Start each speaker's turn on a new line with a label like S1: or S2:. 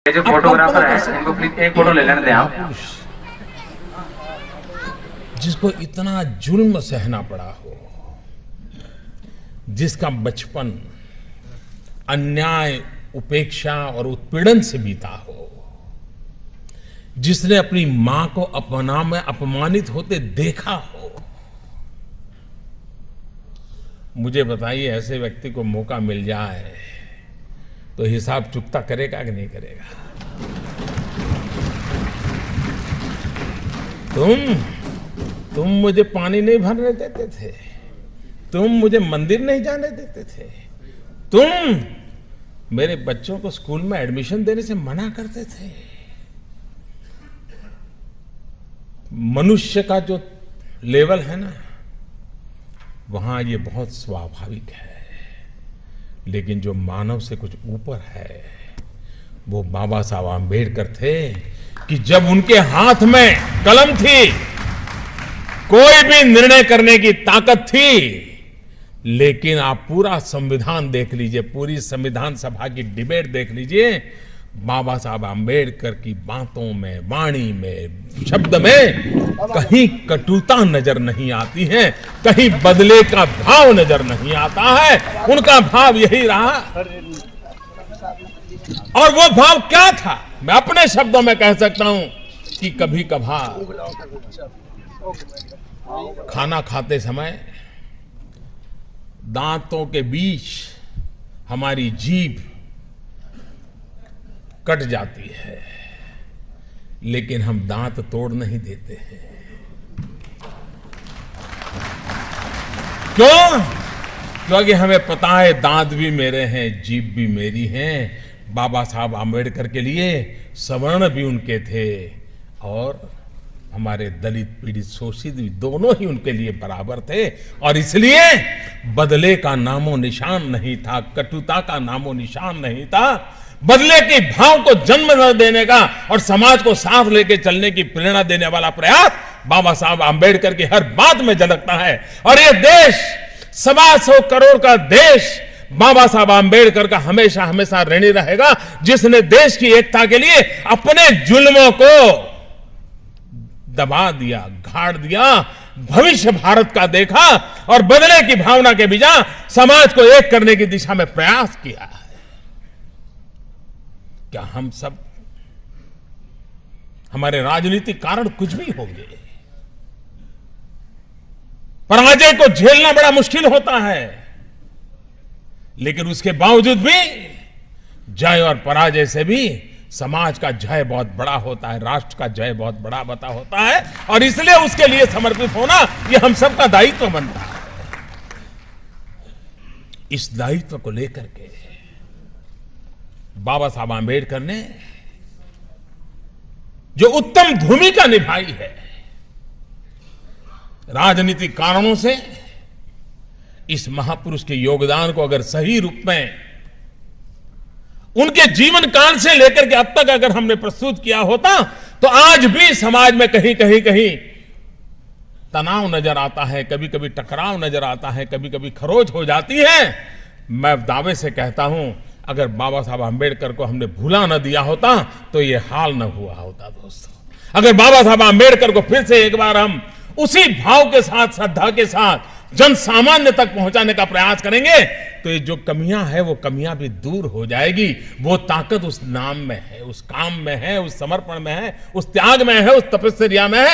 S1: ये जो फोटोग्राफर है इनको प्लीज एक फोटो ले लेने दें आप।
S2: जिसको इतना जुल्म सहना पड़ा हो, जिसका बचपन अन्याय, उपेक्षा और उत्पीड़न से बीता हो, जिसने अपनी मां को अपना में अपमानित होते देखा हो, मुझे बताइए ऐसे व्यक्ति को मौका मिल जाए तो हिसाब चुकता करेगा कि नहीं करेगा? तुम मुझे पानी नहीं भरने देते थे, तुम मुझे मंदिर नहीं जाने देते थे, तुम मेरे बच्चों को स्कूल में एडमिशन देने से मना करते थे। मनुष्य का जो लेवल है ना, वहां ये बहुत स्वाभाविक है, लेकिन जो मानव से कुछ ऊपर है वो बाबा साहब आंबेडकर थे कि जब उनके हाथ में कलम थी, कोई भी निर्णय करने की ताकत थी, लेकिन आप पूरा संविधान देख लीजिए, पूरी संविधान सभा की डिबेट देख लीजिए, बाबा साहब आंबेडकर की बातों में, वाणी में, शब्द में कहीं कटुता नजर नहीं आती है, कहीं बदले का भाव नजर नहीं आता है। उनका भाव यही रहा। और वो भाव क्या था? मैं अपने शब्दों में कह सकता हूं कि कभी कभार खाना खाते समय दांतों के बीच हमारी जीभ कट जाती है, लेकिन हम दांत तोड़ नहीं देते हैं। क्यों? क्योंकि हमें पता है दांत भी मेरे हैं, जीभ भी मेरी है। बाबा साहब आंबेडकर के लिए सवर्ण भी उनके थे और हमारे दलित, पीड़ित, शोषित भी दोनों ही उनके लिए बराबर थे। और इसलिए बदले का नामो निशान नहीं था, कटुता का नामो निशान नहीं था। बदले के भाव को जन्म न देने का और समाज को साथ लेके चलने की प्रेरणा देने वाला प्रयास बाबा साहब आंबेडकर की हर बात में झलकता है। और ये देश 125 करोड़ का देश बाबा साहब आंबेडकर का हमेशा हमेशा ऋणी रहेगा, जिसने देश की एकता के लिए अपने जुल्मों को दबा दिया, गाड़ दिया, भविष्य भारत का देखा और बदले की भावना के बिना समाज को एक करने की दिशा में प्रयास किया है। क्या हम सब, हमारे राजनीतिक कारण कुछ भी होंगे, पराजय को झेलना बड़ा मुश्किल होता है, लेकिन उसके बावजूद भी जय और पराजय से भी समाज का जय बहुत बड़ा होता है, राष्ट्र का जय बहुत बड़ा बता होता है। और इसलिए उसके लिए समर्पित होना यह हम सबका दायित्व बनता है। इस दायित्व को लेकर के बाबा साहब आंबेडकर ने जो उत्तम भूमिका निभाई है, राजनीतिक कारणों से इस महापुरुष के योगदान को अगर सही रूप में उनके जीवन काल से लेकर के अब तक अगर हमने प्रस्तुत किया होता, तो आज भी समाज में कहीं कहीं कहीं तनाव नजर आता है, कभी कभी टकराव नजर आता है, कभी कभी खरोच हो जाती है। मैं दावे से कहता हूं, अगर बाबा साहब आंबेडकर को हमने भूला न दिया होता तो ये हाल न हुआ होता। दोस्तों, अगर बाबा साहब आंबेडकर को फिर से एक बार हम उसी भाव के साथ, श्रद्धा के साथ जन सामान्य तक पहुंचाने का प्रयास करेंगे, तो ये जो कमियां है वो कमियां भी दूर हो जाएगी। वो ताकत उस नाम में है, उस काम में है, उस समर्पण में है, उस त्याग में है, उस तपस्या में है।